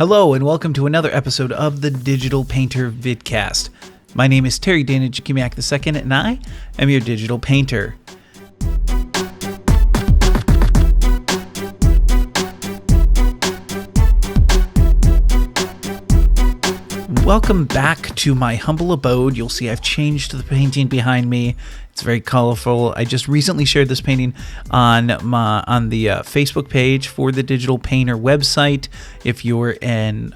Hello and welcome to another episode of the Digital Painter vidcast. My name is Terry Dana Jakimiak II and I am your digital painter. Welcome back to my humble abode. You'll see I've changed the painting behind me. It's very colorful. I just recently shared this painting on the Facebook page for the Digital Painter website. If you're an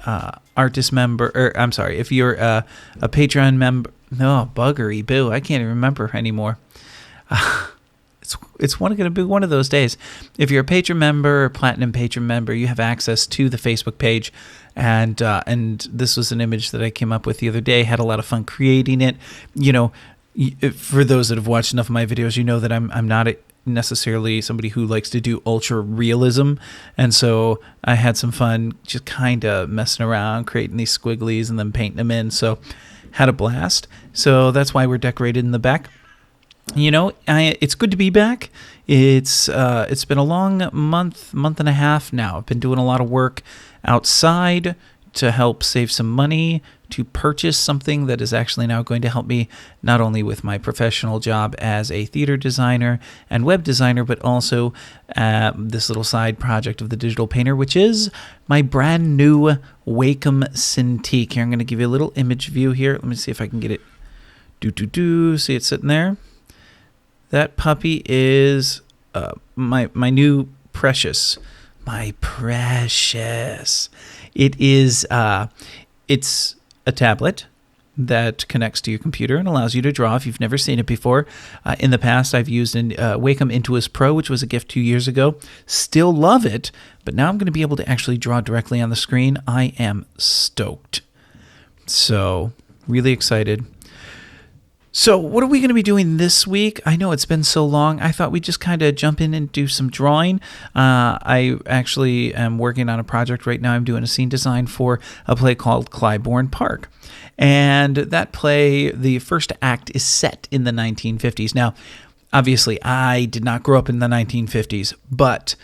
artist member, if you're a Patreon member, no, buggery, boo, I can't even remember anymore. It's going to be one of those days. If you're a patron member or platinum patron member, you have access to the Facebook page. And this was an image that I came up with the other day. Had a lot of fun creating it. You know, for those that have watched enough of my videos, you know that I'm not necessarily somebody who likes to do ultra realism. And so I had some fun just kind of messing around, creating these squigglies and then painting them in. So had a blast. So that's why we're decorated in the back. You know, it's good to be back. It's been a long month and a half now. I've been doing a lot of work outside to help save some money to purchase something that is actually now going to help me not only with my professional job as a theater designer and web designer, but also this little side project of the Digital Painter, which is my brand new Wacom Cintiq. Here, I'm going to give you a little image view here. Let me see if I can get it. See it sitting there? That puppy is my new precious. My precious. It is it's a tablet that connects to your computer and allows you to draw if you've never seen it before. In the past, I've used an Wacom Intuos Pro, which was a gift 2 years ago. Still love it, but now I'm going to be able to actually draw directly on the screen. I am stoked. So, really excited. So what are we going to be doing this week? I know it's been so long. I thought we'd just kind of jump in and do some drawing. I actually am working on a project right now. I'm doing a scene design for a play called Clybourne Park. And that play, the first act is set in the 1950s. Now, obviously, I did not grow up in the 1950s, but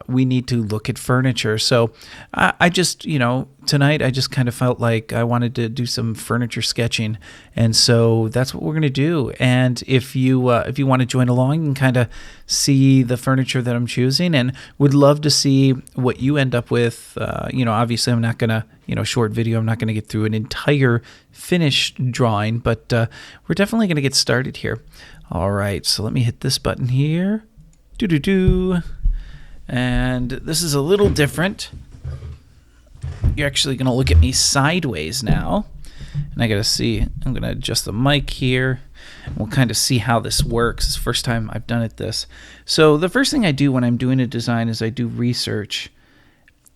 we need to look at furniture. So I just, tonight I just kind of felt like I wanted to do some furniture sketching. And so that's what we're going to do. And if you want to join along and kind of see the furniture that I'm choosing and would love to see what you end up with, obviously I'm not going to, short video, I'm not going to get through an entire finished drawing, but we're definitely going to get started here. All right, so let me hit this button here. And this is a little different. You're actually going to look at me sideways now. And I got to see, I'm going to adjust the mic here. And we'll kind of see how this works. It's the first time I've done it this. So the first thing I do when I'm doing a design is I do research.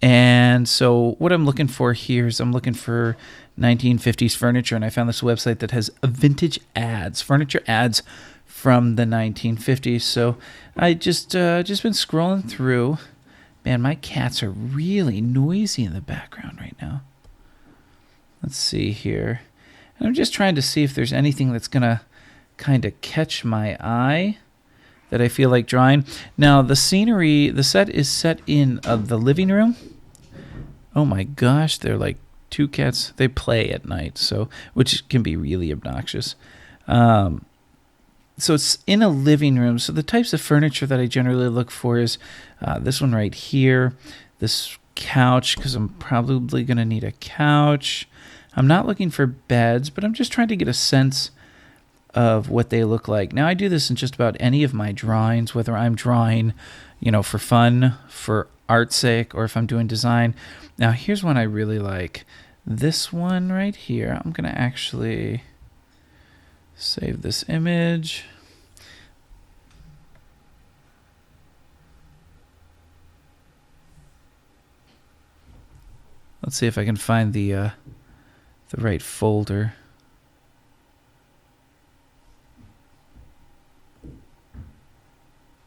And so what I'm looking for here is I'm looking for 1950s furniture. And I found this website that has vintage ads, furniture ads from the 1950s. So I just been scrolling through. Man, my cats are really noisy in the background right now. Let's see here. And I'm just trying to see if there's anything that's going to kind of catch my eye that I feel like drawing. Now, the scenery, the set is set in the living room. Oh my gosh, they're like two cats. They play at night, so which can be really obnoxious. So it's in a living room. So the types of furniture that I generally look for is this one right here, this couch, because I'm probably going to need a couch. I'm not looking for beds, but I'm just trying to get a sense of what they look like. Now, I do this in just about any of my drawings, whether I'm drawing, for fun, for art's sake, or if I'm doing design. Now, here's one I really like. This one right here, I'm going to actually save this image. Let's see if I can find the right folder.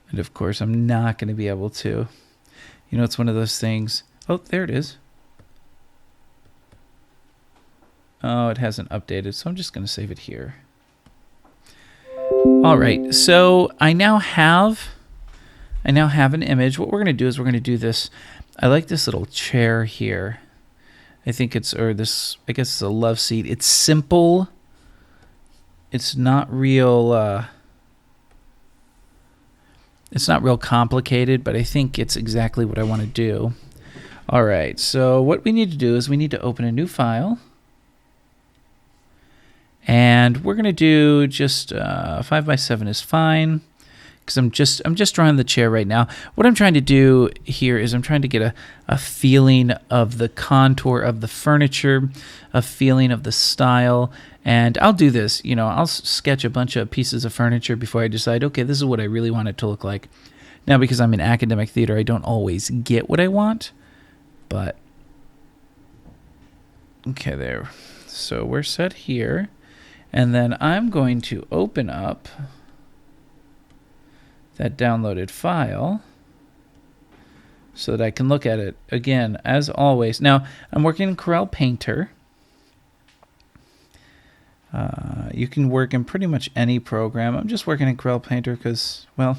And of course, I'm not going to be able to. It's one of those things. Oh, there it is. Oh, it hasn't updated, so I'm just going to save it here. All right, so I now have an image. What we're going to do is we're going to do this. I like this little chair here. I think it's, or this, I guess it's a love seat. It's simple. It's not real, it's not real complicated, but I think it's exactly what I want to do. All right, so what we need to do is we need to open a new file. And we're going to do just 5x7 is fine, because I'm just drawing the chair right now. What I'm trying to do here is I'm trying to get a feeling of the contour of the furniture, a feeling of the style. And I'll do this, you know, I'll sketch a bunch of pieces of furniture before I decide, okay, this is what I really want it to look like. Now, because I'm in academic theater, I don't always get what I want, but okay, there. So we're set here. And then I'm going to open up that downloaded file so that I can look at it again, as always. Now, I'm working in Corel Painter. You can work in pretty much any program. I'm just working in Corel Painter because, well,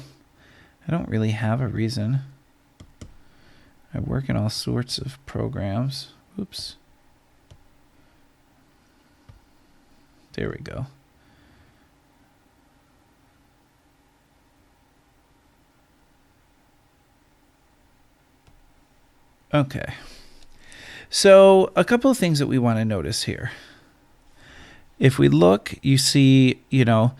I don't really have a reason. I work in all sorts of programs. Oops. There we go. Okay. So a couple of things that we want to notice here. If we look, you see, you know,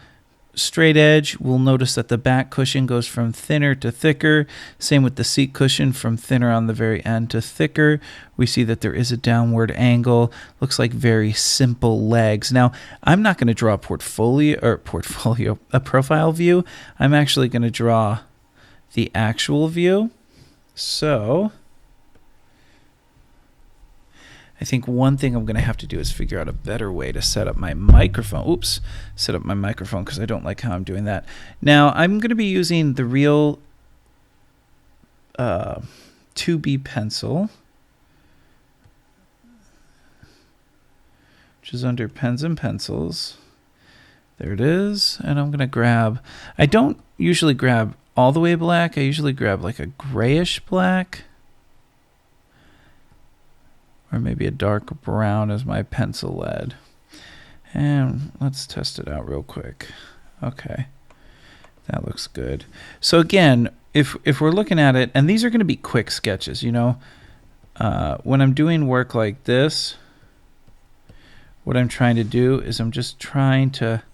straight edge, we'll notice that the back cushion goes from thinner to thicker. Same with the seat cushion, from thinner on the very end to thicker. We see that there is a downward angle. Looks like very simple legs. Now, I'm not going to draw a profile view. I'm actually going to draw the actual view. So I think one thing I'm going to have to do is figure out a better way to set up my microphone. Oops, set up my microphone because I don't like how I'm doing that. Now, I'm going to be using the real 2B pencil, which is under pens and pencils. There it is. And I'm going to grab, I don't usually grab all the way black. I usually grab like a grayish black, or maybe a dark brown as my pencil lead. And let's test it out real quick. Okay, that looks good. So again, if we're looking at it, and these are going to be quick sketches, you know, when I'm doing work like this, what I'm trying to do is I'm just trying to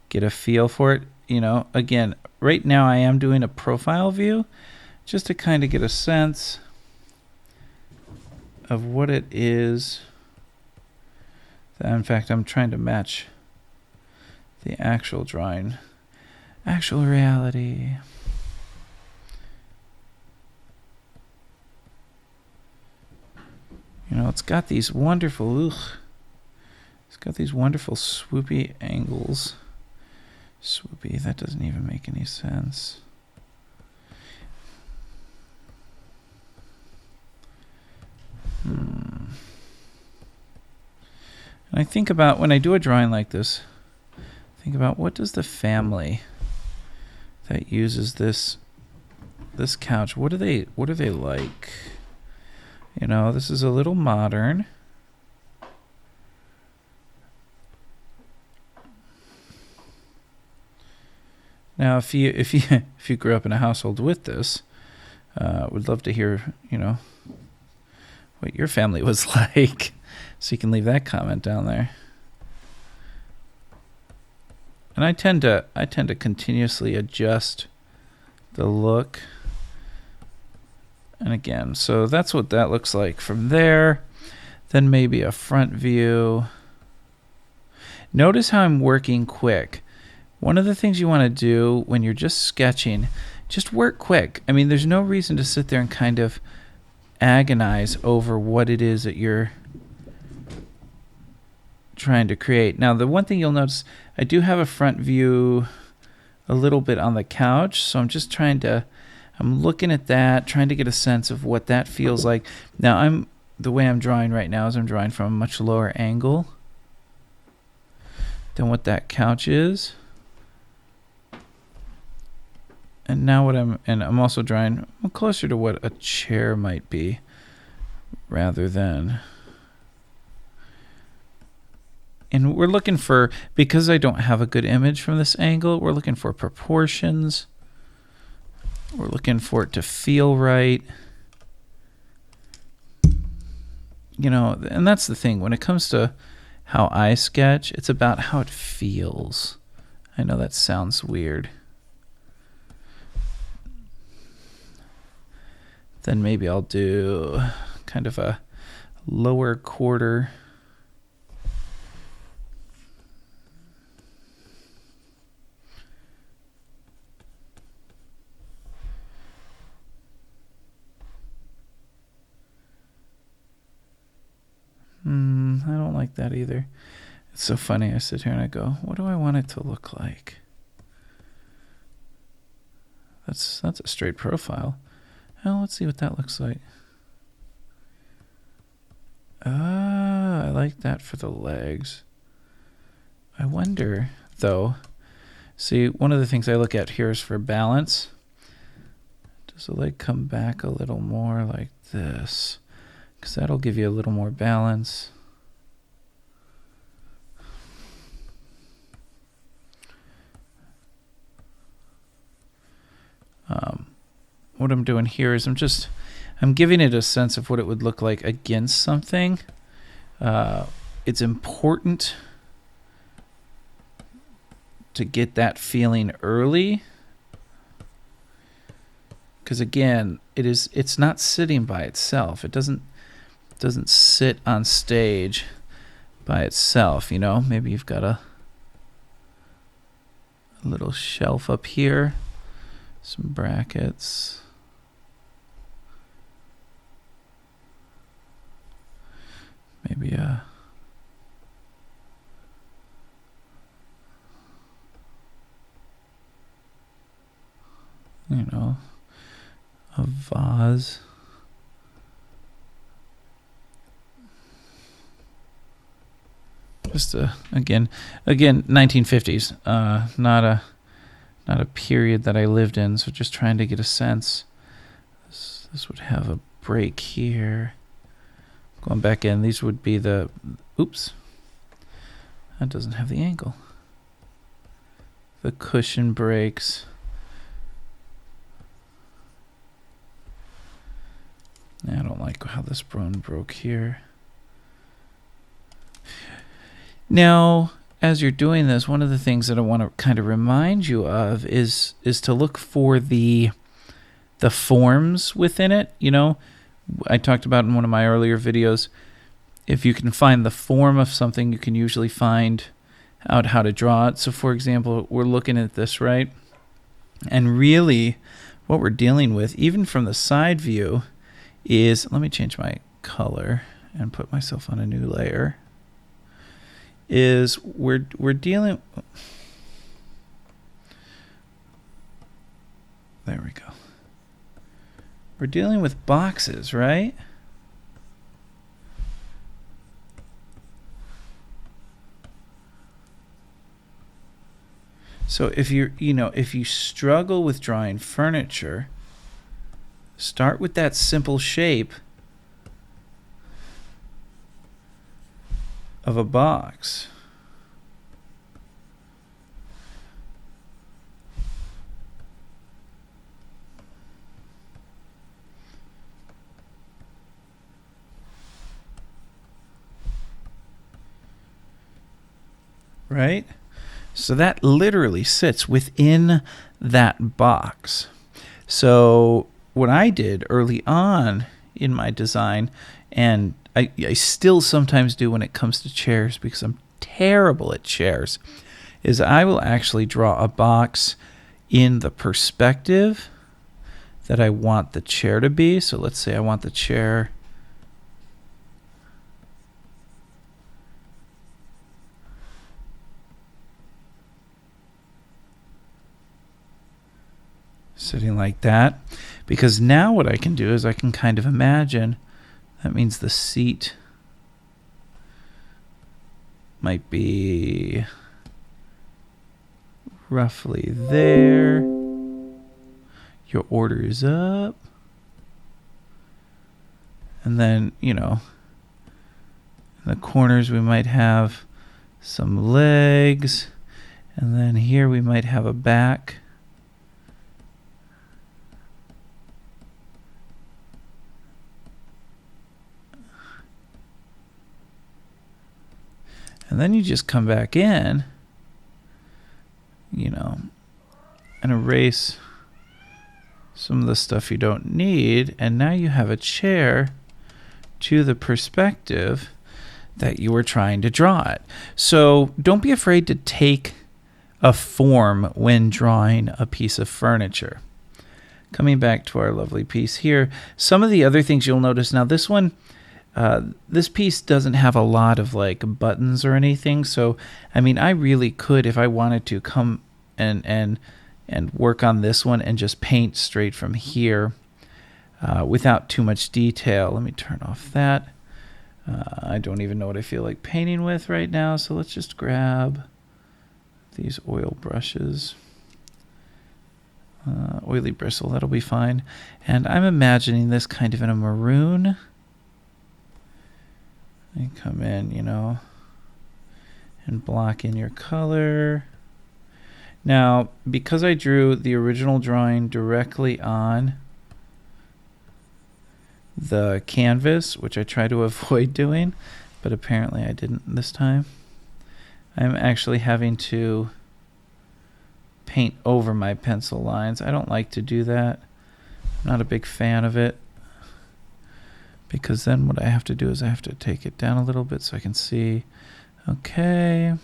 get a feel for it. You know, again, right now I am doing a profile view just to kind of get a sense of what it is. In fact, I'm trying to match the actual drawing, actual reality. You know, it's got these wonderful, it's got these wonderful swoopy angles. Swoopy, that doesn't even make any sense. And I think about, when I do a drawing like this, think about what does the family that uses this couch, what are they like? You know, this is a little modern. Now, if you grew up in a household with this, would love to hear, you know, what your family was like. So you can leave that comment down there. And I tend to continuously adjust the look. And again, so that's what that looks like from there. Then maybe a front view. Notice how I'm working quick. One of the things you want to do when you're just sketching, just work quick. I mean, there's no reason to sit there and kind of agonize over what it is that you're trying to create. Now, the one thing you'll notice, I do have a front view a little bit on the couch, so I'm just I'm looking at that, trying to get a sense of what that feels like. Now, the way I'm drawing right now is I'm drawing from a much lower angle than what that couch is. And now I'm also drawing closer to what a chair might be rather than And we're looking for, because I don't have a good image from this angle, we're looking for proportions. We're looking for it to feel right. You know, and that's the thing. When it comes to how I sketch, it's about how it feels. I know that sounds weird. Then maybe I'll do kind of a lower quarter. I don't like that either. It's so funny. I sit here and I go, what do I want it to look like? That's a straight profile. Well, let's see what that looks like. I like that for the legs. I wonder, though. See, one of the things I look at here is for balance. Does the leg come back a little more like this? Because that'll give you a little more balance. What I'm doing here is I'm giving it a sense of what it would look like against something. It's important to get that feeling early, because again, it's not sitting by itself. It doesn't sit on stage by itself. You know, maybe you've got a little shelf up here, some brackets. Maybe a vase. Just again 1950s, not a period that I lived in, so just trying to get a sense. This would have a break here. Going back in, these would be the, oops, that doesn't have the angle. The cushion breaks. I don't like how this broke here. Now, as you're doing this, one of the things that I want to kind of remind you of is to look for the forms within it. You know, I talked about in one of my earlier videos, if you can find the form of something, you can usually find out how to draw it. So for example, we're looking at this, right? And really what we're dealing with, even from the side view, is, let me change my color and put myself on a new layer, is we're dealing, there we go. We're dealing with boxes, right? So if if you struggle with drawing furniture, start with that simple shape of a box. Right? So that literally sits within that box. So what I did early on in my design, and I still sometimes do when it comes to chairs because I'm terrible at chairs, is I will actually draw a box in the perspective that I want the chair to be. So let's say I want the chair sitting like that, because now what I can do is I can kind of imagine, that means the seat might be roughly there. Your order is up. And then, in the corners we might have some legs, and then here we might have a back. And then you just come back in, you know, and erase some of the stuff you don't need, and now you have a chair to the perspective that you were trying to draw it. So don't be afraid to take a form when drawing a piece of furniture. Coming back to our lovely piece here, some of the other things you'll notice, now this one, this piece doesn't have a lot of like buttons or anything, so I mean I really could, if I wanted to, come and work on this one and just paint straight from here without too much detail. Let me turn off that. I don't even know what I feel like painting with right now, so let's just grab these oil brushes. Oily bristle, that'll be fine. And I'm imagining this kind of in a maroon. And come in, you know, and block in your color. Now, because I drew the original drawing directly on the canvas, which I try to avoid doing, but apparently I didn't this time, I'm actually having to paint over my pencil lines. I don't like to do that. I'm not a big fan of it, because then what I have to do is I have to take it down a little bit so I can see. Okay.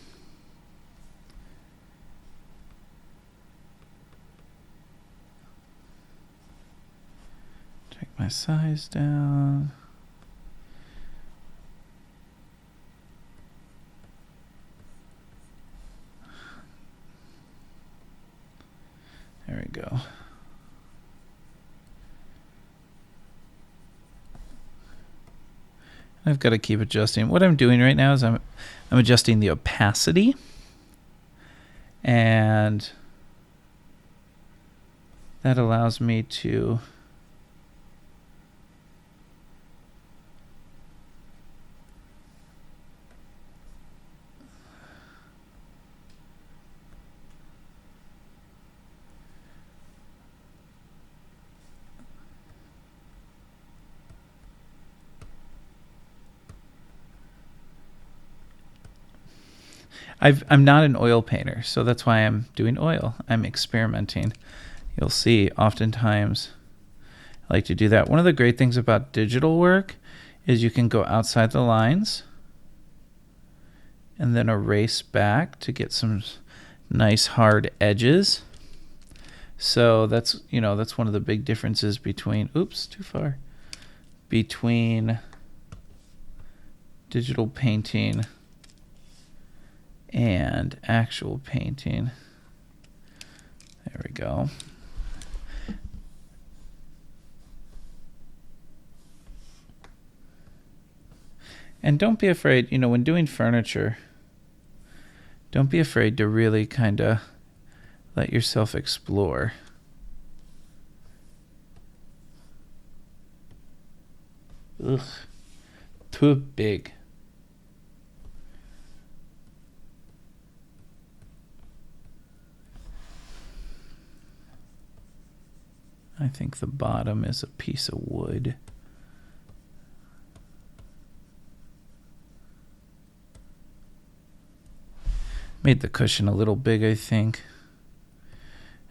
Take my size down. There we go. I've got to keep adjusting. What I'm doing right now is I'm adjusting the opacity, and that allows me to I'm not an oil painter, so that's why I'm doing oil. I'm experimenting. You'll see oftentimes I like to do that. One of the great things about digital work is you can go outside the lines and then erase back to get some nice hard edges. So that's, you know, that's one of the big differences between, oops, too far, between digital painting and actual painting. There we go. And don't be afraid, you know, when doing furniture, don't be afraid to really kind of let yourself explore. Ugh, too big. I think the bottom is a piece of wood. Made the cushion a little big, I think.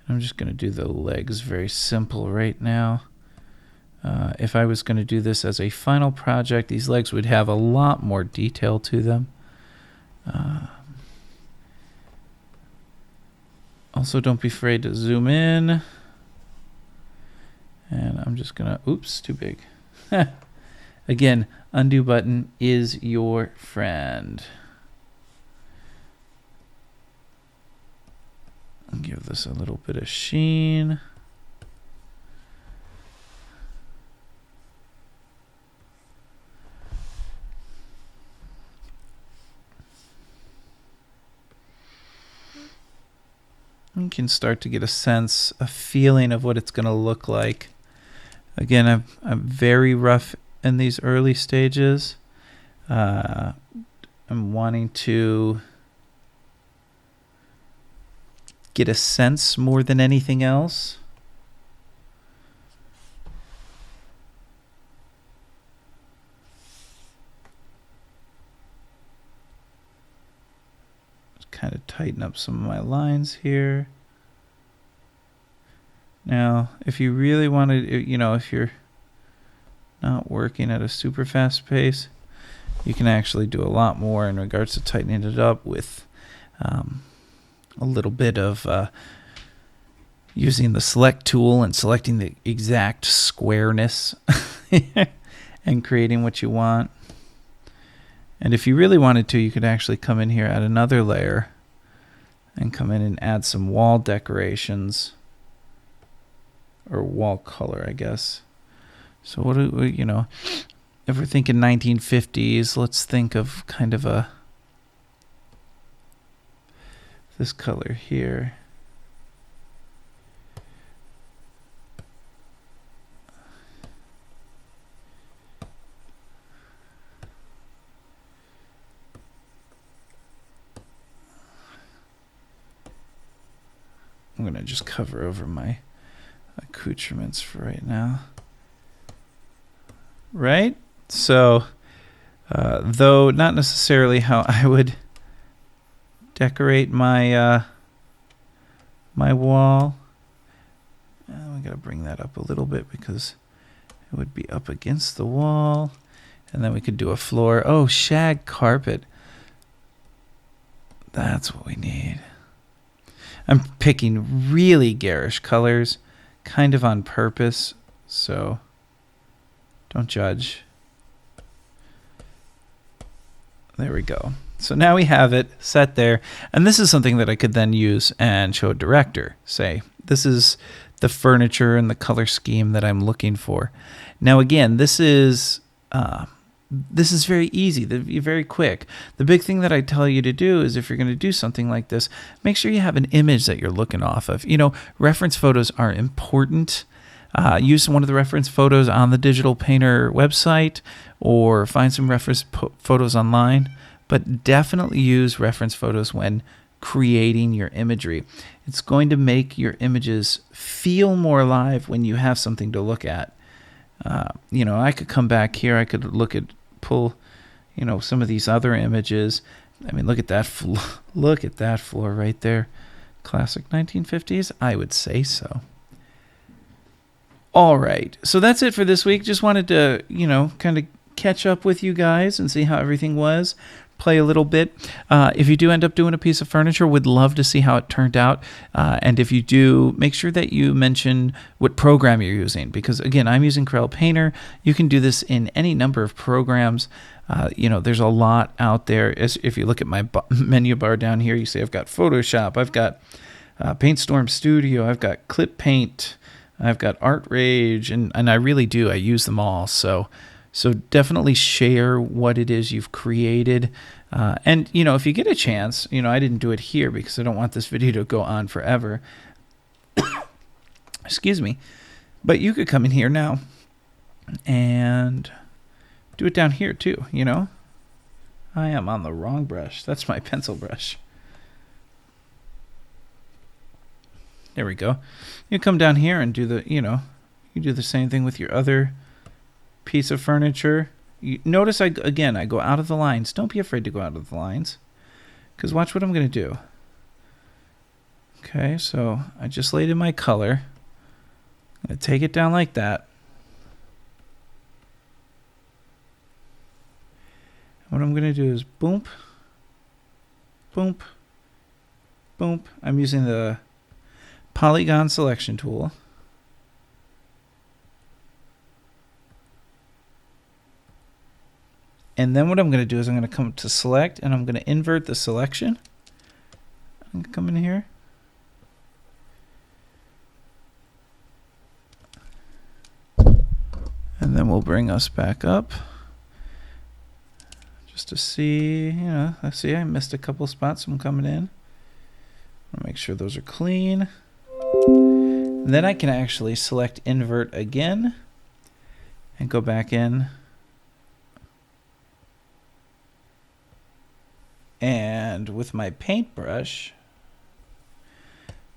I'm just going to do the legs very simple right now. If I was going to do this as a final project, these legs would have a lot more detail to them. Also, don't be afraid to zoom in. And I'm just going to, oops, too big. Again, undo button is your friend. I'll give this a little bit of sheen. You can start to get a sense, a feeling of what it's going to look like. Again, I'm very rough in these early stages. I'm wanting to get a sense more than anything else. Just kind of tighten up some of my lines here. Now, if you really want to, you know, if you're not working at a super fast pace, you can actually do a lot more in regards to tightening it up with a little bit of using the select tool and selecting the exact squareness and creating what you want. And if you really wanted to, you could actually come in here, add another layer, and come in and add some wall decorations. Or wall color, I guess. So what do we, you know, if we're thinking 1950s, let's think of kind of this color here. I'm going to just cover over my accoutrements for right now. Right? So, though not necessarily how I would decorate my my wall. We gotta bring that up a little bit because it would be up against the wall. And then we could do a floor. Oh, shag carpet. That's what we need. I'm picking really garish colors, kind of on purpose, so don't judge. There we go. So now we have it set there, and this is something that I could then use and show a director. Say, this is the furniture and the color scheme that I'm looking for. Now again, this is very easy, very quick. The big thing that I tell you to do is if you're going to do something like this, make sure you have an image that you're looking off of. You know, reference photos are important. Use one of the reference photos on the Digital Painter website or find some reference photos online, but definitely use reference photos when creating your imagery. It's going to make your images feel more alive when you have something to look at. You know, I could come back here, I could pull, you know, some of these other images. I mean, look at that look at that floor right there. Classic 1950s? I would say so. All right. So that's it for this week. Just wanted to, you know, kind of catch up with you guys and see how everything was. Play a little bit. If you do end up doing a piece of furniture, would love to see how it turned out. And if you do, make sure that you mention what program you're using. Because again, I'm using Corel Painter. You can do this in any number of programs. You know, there's a lot out there. If you look at my menu bar down here, you see I've got Photoshop, I've got PaintStorm Studio, I've got Clip Paint, I've got Art Rage, and I really do. I use them all. So definitely share what it is you've created. And, you know, if you get a chance, you know, I didn't do it here because I don't want this video to go on forever. Excuse me. But you could come in here now and do it down here too, you know. I am on the wrong brush. That's my pencil brush. There we go. You come down here and do the, you know, you do the same thing with your other piece of furniture. You notice I go out of the lines. Don't be afraid to go out of the lines, because watch what I'm going to do. Okay, so I just laid in my color. I'm going to take it down like that. What I'm going to do is boom, boom, boom. I'm using the polygon selection tool. And then what I'm going to do is I'm going to come to select and I'm going to invert the selection. I'm going to come in here. And then we'll bring us back up just to see, you know, let's see, I missed a couple spots from coming in. I'll make sure those are clean. And then I can actually select invert again and go back in. And with my paintbrush,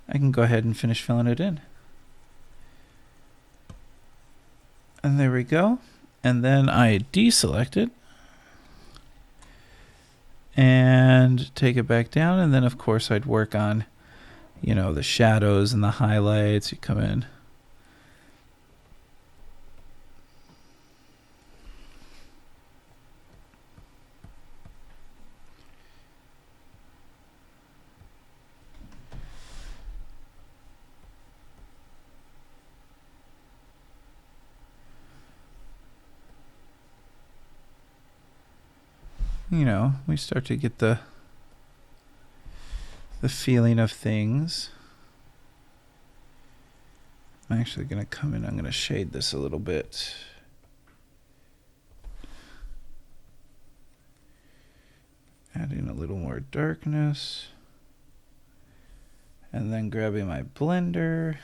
I can go ahead and finish filling it in. And there we go. And then I deselect it and take it back down. And then, of course, I'd work on, you know, the shadows and the highlights. You come in. You know, we start to get the feeling of things. I'm actually going to come in. I'm going to shade this a little bit. Add in a little more darkness. And then grabbing my blender.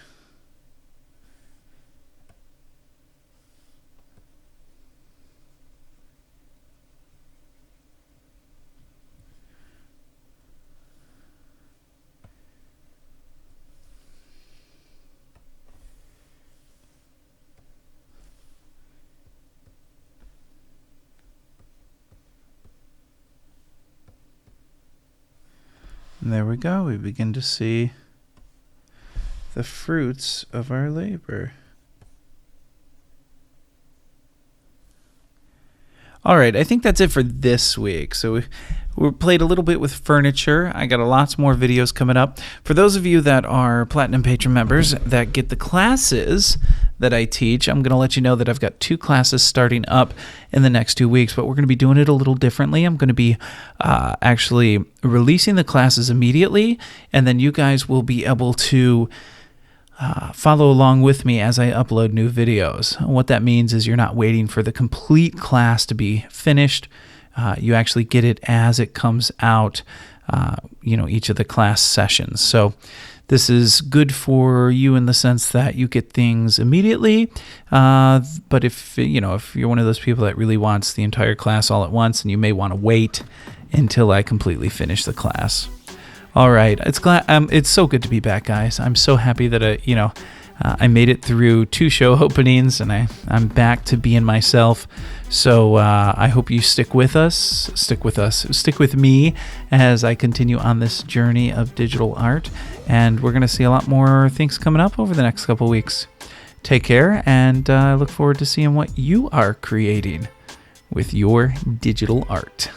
And there we go. We begin to see the fruits of our labor. All right, I think that's it for this week. So we played a little bit with furniture. I got lots more videos coming up. For those of you that are Platinum Patron members that get the classes that I teach, I'm going to let you know that I've got 2 classes starting up in the next 2 weeks, but we're going to be doing it a little differently. I'm going to be actually releasing the classes immediately, and then you guys will be able to follow along with me as I upload new videos. What that means is you're not waiting for the complete class to be finished. You actually get it as it comes out, you know, each of the class sessions. So this is good for you in the sense that you get things immediately. But if you're one of those people that really wants the entire class all at once, and you may want to wait until I completely finish the class. All right, it's so good to be back, guys. I'm so happy that I made it through 2 show openings, and I'm back to being myself. So I hope you stick with me as I continue on this journey of digital art. And we're going to see a lot more things coming up over the next couple weeks. Take care, and I look forward to seeing what you are creating with your digital art.